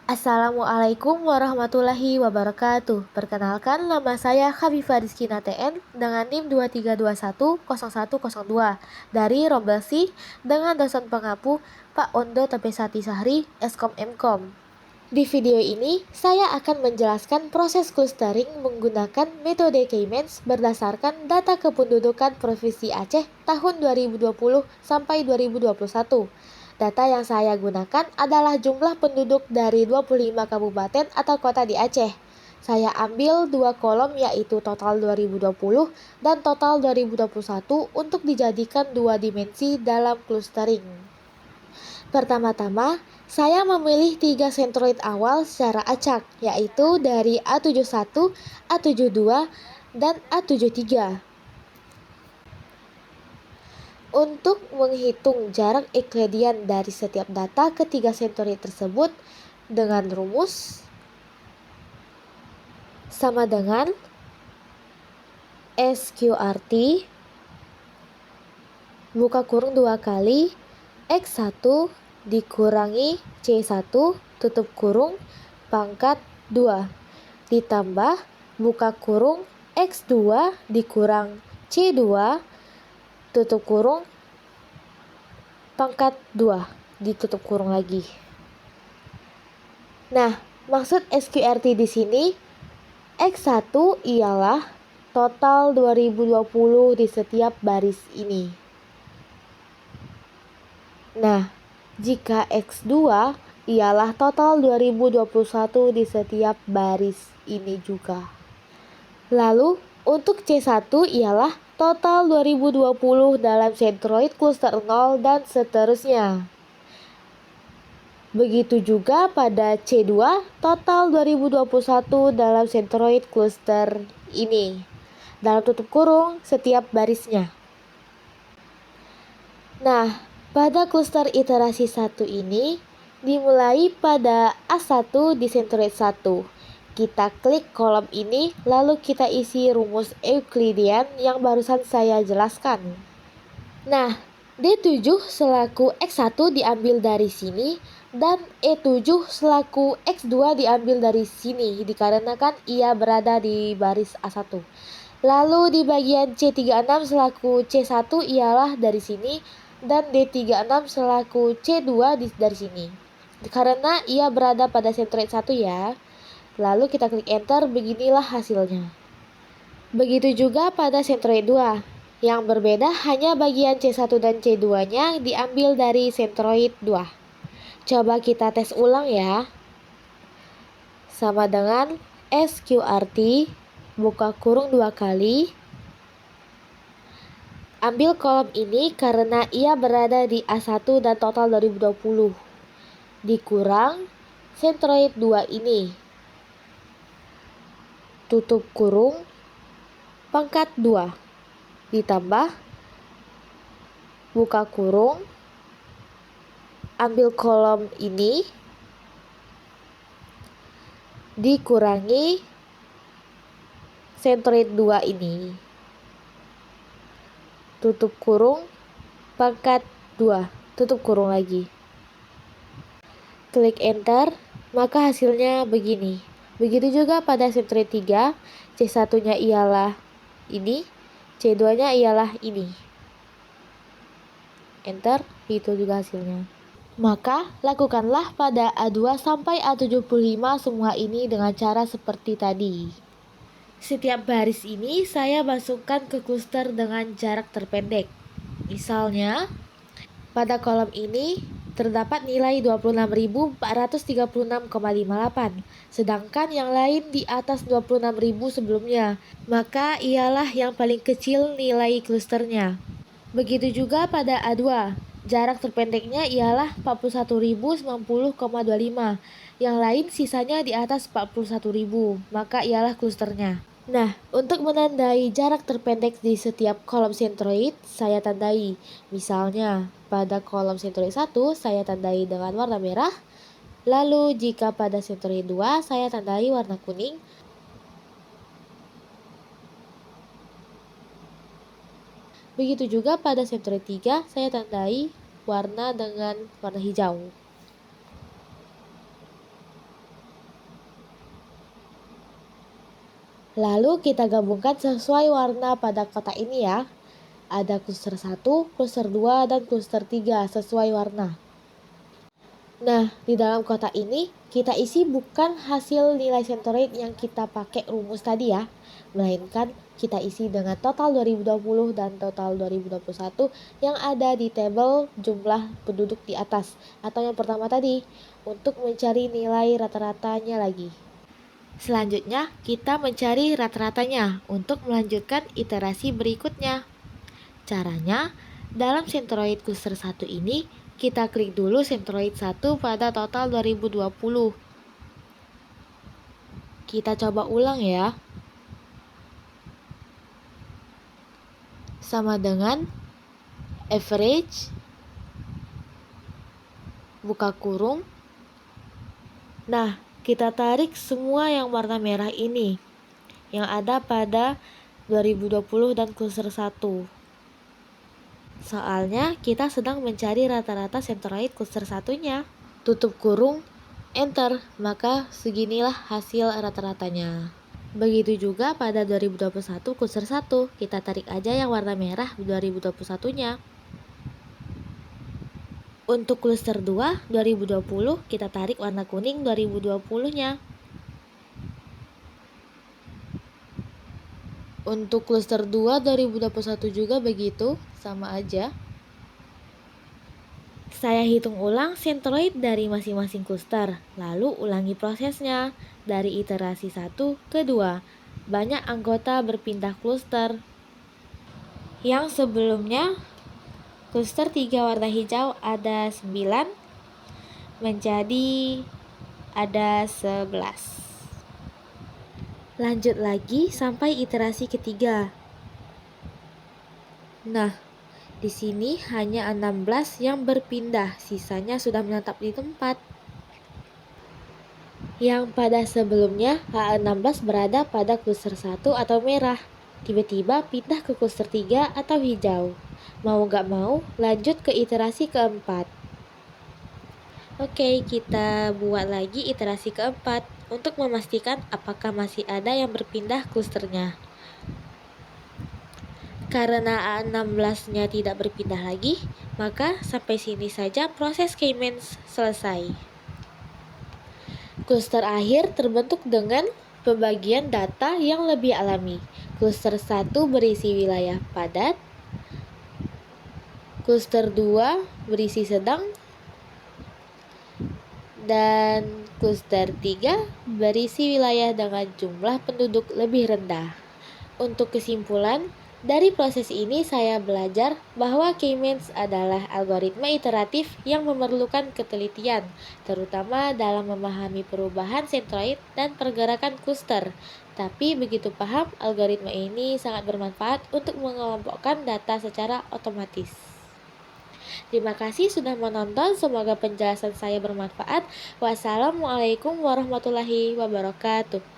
Assalamualaikum warahmatullahi wabarakatuh. Perkenalkan, nama saya Khafifa Rizkina TN dengan NIM 23210102 dari Rombelsi dengan dosen pengapu Pak Ondo Tepesati Sahri, Eskom Mkom. Di video ini, saya akan menjelaskan proses clustering menggunakan metode K-means berdasarkan data kependudukan Provinsi Aceh tahun 2020 sampai 2021. Data yang saya gunakan adalah jumlah penduduk dari 25 kabupaten atau kota di Aceh. Saya ambil dua kolom yaitu total 2020 dan total 2021 untuk dijadikan dua dimensi dalam clustering. Pertama-tama, saya memilih 3 sentroid awal secara acak, yaitu dari A71, A72, dan A73. Untuk menghitung jarak Euclidean dari setiap data ketiga sentroid tersebut dengan rumus sama dengan SQRT buka kurung 2 kali X1 dikurangi C1 tutup kurung pangkat 2 ditambah buka kurung X2 dikurang C2 tutup kurung pangkat 2 ditutup kurung lagi. Nah, maksud SQRT di sini X1 ialah total 2020 di setiap baris ini. Nah, jika X2 ialah total 2021 di setiap baris ini juga. Lalu, untuk C1 ialah total 2020 dalam sentroid cluster 0 dan seterusnya. Begitu juga pada C2 total 2021 dalam sentroid cluster ini. Dalam tutup kurung setiap barisnya. Nah, pada cluster iterasi 1 ini dimulai pada A1 di sentroid 1. Kita klik kolom ini, lalu kita isi rumus Euclidean yang barusan saya jelaskan. Nah, D7 selaku X1 diambil dari sini, dan E7 selaku X2 diambil dari sini, dikarenakan ia berada di baris A1. Lalu di bagian C36 selaku C1 ialah dari sini, dan D36 selaku C2 dari sini, karena ia berada pada sentroid 1 ya. Lalu kita klik enter, beginilah hasilnya. Begitu juga pada sentroid 2. Yang berbeda hanya bagian C1 dan C2-nya diambil dari sentroid 2. Coba kita tes ulang ya. Sama dengan SQRT buka kurung 2 kali. Ambil kolom ini karena ia berada di A1 dan total 2020. Dikurang sentroid 2 ini. Tutup kurung pangkat 2 ditambah buka kurung, ambil kolom ini dikurangi sentroid 2 ini, tutup kurung pangkat 2 tutup kurung lagi. Klik enter, maka hasilnya begini. Begitu juga pada sentroid 3, C1-nya ialah ini, C2-nya ialah ini. Enter, itu juga hasilnya. Maka, lakukanlah pada A2 sampai A75 semua ini dengan cara seperti tadi. Setiap baris ini saya masukkan ke cluster dengan jarak terpendek. Misalnya, pada kolom ini terdapat nilai 26.436,58, sedangkan yang lain di atas 26.000 sebelumnya, maka ialah yang paling kecil nilai clusternya. Begitu juga pada A2, jarak terpendeknya ialah 41.090,25, yang lain sisanya di atas 41.000, maka ialah clusternya. Nah, untuk menandai jarak terpendek di setiap kolom sentroid, saya tandai. Misalnya, pada kolom sentroid 1, saya tandai dengan warna merah. Lalu, jika pada sentroid 2, saya tandai warna kuning. Begitu juga pada sentroid 3, saya tandai warna dengan warna hijau. Lalu kita gabungkan sesuai warna pada kotak ini ya. Ada cluster 1, cluster 2, dan cluster 3 sesuai warna. Nah, di dalam kotak ini kita isi bukan hasil nilai centroid yang kita pakai rumus tadi ya, melainkan kita isi dengan total 2020 dan total 2021 yang ada di tabel jumlah penduduk di atas atau yang pertama tadi untuk mencari nilai rata-ratanya lagi. Selanjutnya, kita mencari rata-ratanya untuk melanjutkan iterasi berikutnya. Caranya, dalam centroid cluster 1 ini, kita klik dulu centroid 1 pada total 2020. Kita coba ulang ya. Sama dengan average, buka kurung. Nah, kita tarik semua yang warna merah ini yang ada pada 2020 dan cluster 1. Soalnya kita sedang mencari rata-rata centroid cluster 1-nya. Tutup kurung, enter, maka seginilah hasil rata-ratanya. Begitu juga pada 2021 cluster 1, kita tarik aja yang warna merah 2021-nya. Untuk cluster 2 2020, kita tarik warna kuning 2020-nya. Untuk cluster 2 2021 juga begitu, sama aja. Saya hitung ulang centroid dari masing-masing cluster, lalu ulangi prosesnya dari iterasi 1 ke 2. Banyak anggota berpindah cluster. Yang sebelumnya cluster 3 warna hijau ada 9 menjadi ada 11. Lanjut lagi sampai iterasi ketiga. Nah, di sini hanya 16 yang berpindah, sisanya sudah menetap di tempat. Yang pada sebelumnya H16 berada pada cluster 1 atau merah, tiba-tiba pindah ke cluster 3 atau hijau. Mau gak mau, lanjut ke iterasi keempat. Oke, kita buat lagi iterasi keempat untuk memastikan apakah masih ada yang berpindah clusternya. Karena A16-nya tidak berpindah lagi, maka sampai sini saja proses K-means selesai. Cluster akhir terbentuk dengan pembagian data yang lebih alami. Cluster 1 berisi wilayah padat, cluster 2 berisi sedang, dan cluster 3 berisi wilayah dengan jumlah penduduk lebih rendah. Untuk kesimpulan, dari proses ini saya belajar bahwa K-means adalah algoritma iteratif yang memerlukan ketelitian, terutama dalam memahami perubahan centroid dan pergerakan cluster. Tapi begitu paham, algoritma ini sangat bermanfaat untuk mengelompokkan data secara otomatis. Terima kasih sudah menonton, semoga penjelasan saya bermanfaat. Wassalamualaikum warahmatullahi wabarakatuh.